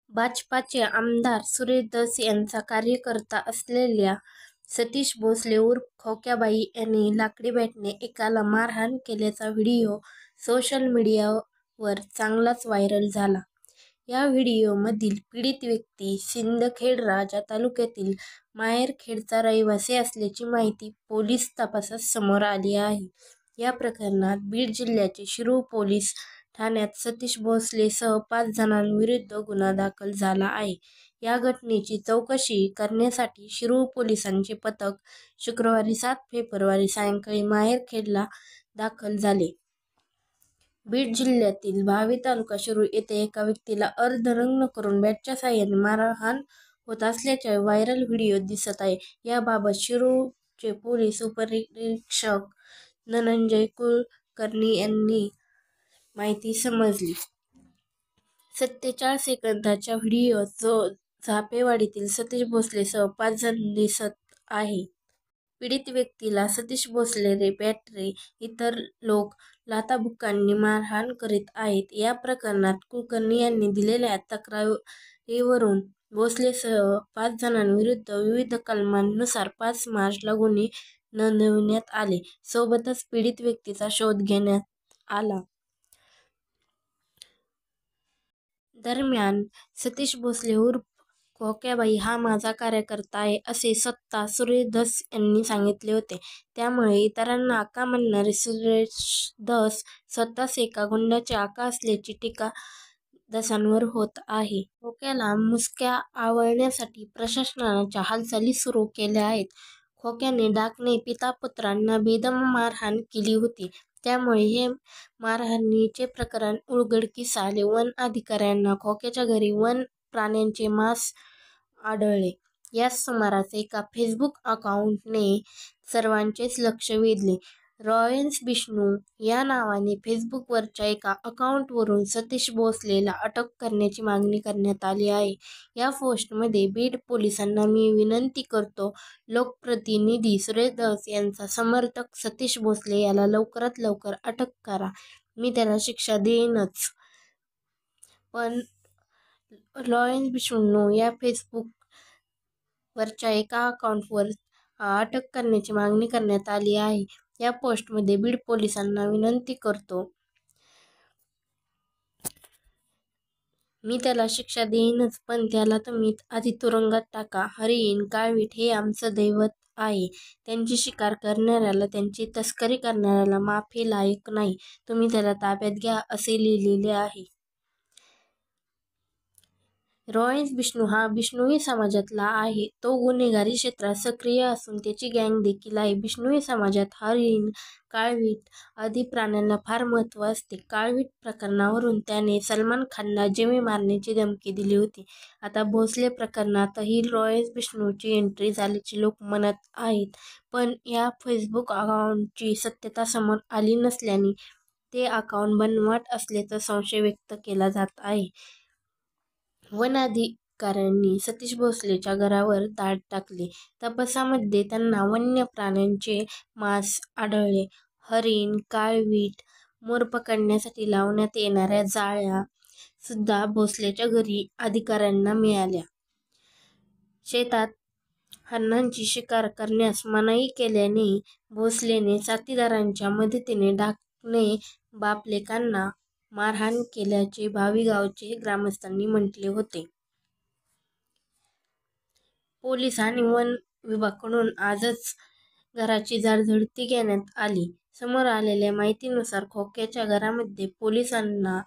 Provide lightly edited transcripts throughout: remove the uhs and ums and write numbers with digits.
भाजपाचे आमदार सुरेश धस यांचा कार्यकर्ता असलेल्या सतीश भोसले उर्फ खोक्याबाई यांनी लाकडी बॅटने एकाला मारहाण केल्याचा व्हिडिओ सोशल मीडियावर चांगलाच व्हायरल झाला. या व्हिडिओमधील पीडित व्यक्ती सिंदखेडराजा तालुक्यातील माहेरखेडचा रहिवासी असल्याची माहिती पोलीस तपासात समोर आली आहे. या प्रकरणात बीड जिल्ह्याचे शिरूर पोलीस ठाण्यात सतीश भोसलेसह 5 जणांविरुद्ध गुन्हा दाखल झाला आहे. या घटनेची चौकशी करण्यासाठी शिरूर पोलिसांचे पथक शुक्रवारी 7 फेब्रुवारी सायंकाळी माहेरखेडला दाखल झाले. बीड जिल्ह्यातील भावी तालुका शिरूर येथे एका व्यक्तीला अर्धनग्न करून बॅटच्या साहाय्याने मारहाण होत असल्याचे व्हायरल व्हिडिओ दिसत आहे. याबाबत शिरूरचे पोलीस उपनिरीक्षक धनंजय कुलकर्णी यांनी माहिती समजली. 47 सेकंदाच्या व्हिडिओत झापेवाडीतील सतीश भोसलेसह 5 जण दिसत आहे. पीडित व्यक्तीला सतीश भोसले बॅटरे इतर लोक लाथाबुक्क्यांनी मारहाण करीत आहेत. या प्रकरणात कुलकर्णी यांनी दिलेल्या तक्रारीवरून भोसलेसह 5 जणांविरुद्ध विविध कलमांनुसार 5 मार्चला गुन्हे नोंदविण्यात आले. सोबतच पीडित व्यक्तीचा शोध घेण्यात आला. दरम्यान सतीश भोसले उर्फ खोक्याबाई हा माझा कार्यकर्ता आहे असे स्वतः सुरेश धस यांनी सांगितले होते. त्यामुळे इतरांना आका म्हणणारे सुरेश धस स्वतःच एका गुंडाचे आका असल्याची टीका धसांवर होत आहे. खोक्याला मुसक्या आवळण्यासाठी प्रशासनाच्या हालचाली सुरू केल्या आहेत. खोक्याने डाकणे पिता-पुत्रांना बेदम मारहाण केली होती. त्यामुळे हे मारहाणीचे प्रकरण उघडकीस आले. वन अधिकाऱ्यांना खोक्याच्या घरी वन प्राण्यांचे मांस आढळले. याच सुमारास एका फेसबुक अकाउंटने सर्वांचेच लक्ष वेधले. रॉयन्स विष्णू या नावाने फेसबुकवरच्या एका अकाउंटवरून सतीश भोसलेला अटक करण्याची मागणी करण्यात आली आहे. या पोस्टमध्ये बीड पोलिसांना मी विनंती करतो, लोकप्रतिनिधी सुरेश धस यांचा समर्थक सतीश भोसले याला लवकरात लवकर अटक करा. मी त्याला शिक्षा देईनच. पण रॉयन्स विष्णू या फेसबुकवरच्या एका अकाउंटवर अटक करण्याची मागणी करण्यात आली आहे. या पोस्टमध्ये बीड पोलिसांना विनंती करतो, मी त्याला शिक्षा देईनच, पण त्याला तुम्ही आधी तुरुंगात टाका. हरिण, काळवीट हे आमचं दैवत आहे. त्यांची शिकार करणाऱ्याला, त्यांची तस्करी करणाऱ्याला माफ हे लायक नाही. तुम्ही त्याला ताब्यात घ्या असे लिहिलेले आहे. रॉयन्स विष्णू हा बिश्नोई समाजातला आहे. तो गुन्हेगारी क्षेत्रात सक्रिय असून त्याची गँग देखील आहे. बिश्नोई समाजात हरिण, काळवीट आदी प्राण्यांना फार महत्त्व असते. काळवीट प्रकरणावरून त्याने सलमान खानला जिवे मारण्याची धमकी दिली होती. आता भोसले प्रकरणातही रॉयन्स विष्णूची एंट्री झाल्याचे लोक म्हणत आहेत. पण या फेसबुक अकाउंटची सत्यता समोर आली नसल्याने ते अकाउंट बनवाट असल्याचा संशय व्यक्त केला जात आहे. वन अधिकाऱ्यांनी सतीश भोसलेच्या घरावर धाड टाकली. तपासामध्ये त्यांना वन्य प्राण्यांचे मांस आढळले. हरिण, काळवीट, मोर पकडण्यासाठी लावण्यात येणाऱ्या जाळ्या सुद्धा भोसलेच्या घरी अधिकाऱ्यांना मिळाल्या. शेतात हरणांची शिकार करण्यास मनाई केल्याने भोसलेने साथीदारांच्या मदतीने डाकणे बापलेकांना मारहाण केल्याचे भावी गावचे ग्रामस्थांनी म्हटले होते. पोलीस आणि वन विभागाकडून आजच घराची झाडझडती घेण्यात आली. समोर आलेल्या माहितीनुसार खोक्याच्या घरामध्ये पोलिसांना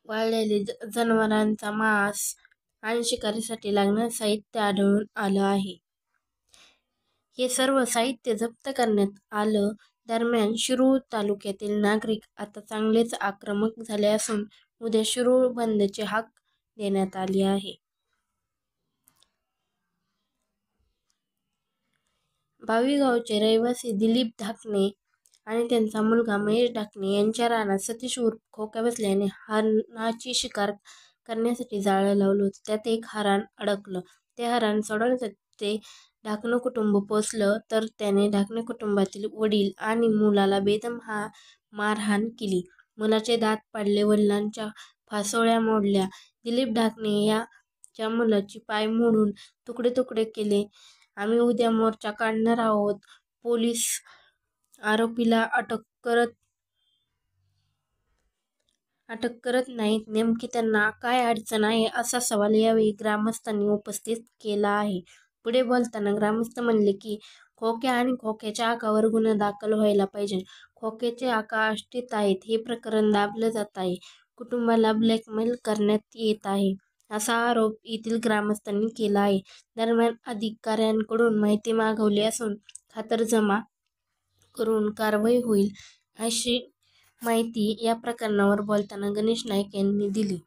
वाळलेले जनावरांचा मांस आणि शिकारीसाठी लागणारे साहित्य आढळून आलं आहे. हे सर्व साहित्य जप्त करण्यात आलं. दरम्यान शिरूर तालुक्यातील नागरिक आता चांगलेच आक्रमक झाले असून उद्या शिरूर बंदची हाक देण्यात आली आहे. भावी गावचे रहिवासी दिलीप ढाकणे आणि त्यांचा मुलगा महेश ढाकणे यांच्या रानात सतीश उर्फ खोक्या बसल्याने हरणाची शिकार करण्यासाठी जाळं लावलं होतं. त्यात एक हरण अडकलं. ते हरण सोडवण्यासाठी ते ढाकणे कुटुंब पोचलं तर त्याने ढाकणे कुटुंबातील वडील आणि मुलाला बेदम मारहाण केली. मुलाचे दात पाडले. वडिलांच्या फासोळ्या मोडल्या. दिलीप ढाकणे याच्या मुलाचे पाय मोडून तुकडे तुकडे केले. आम्ही उद्या मोर्चा काढणार आहोत. पोलीस आरोपीला अटक करत नाहीत. नेमकी त्यांना काय अडचण आहे, असा सवाल यावेळी ग्रामस्थांनी उपस्थित केला आहे. पुढे बोलताना ग्रामस्थ म्हणले की खोक्या आणि खोक्याच्या आकावर गुन्हा दाखल व्हायला पाहिजे. खोक्याचे आका अटकेत आहेत. हे प्रकरण दाबलं जात आहे. कुटुंबाला ब्लॅकमेल करण्यात येत आहे, असा आरोप येथील ग्रामस्थांनी केला आहे. दरम्यान अधिकाऱ्यांकडून माहिती मागवली असून खातरजमा करून कारवाई होईल, अशी माहिती या प्रकरणावर बोलताना गणेश नाईक यांनी दिली.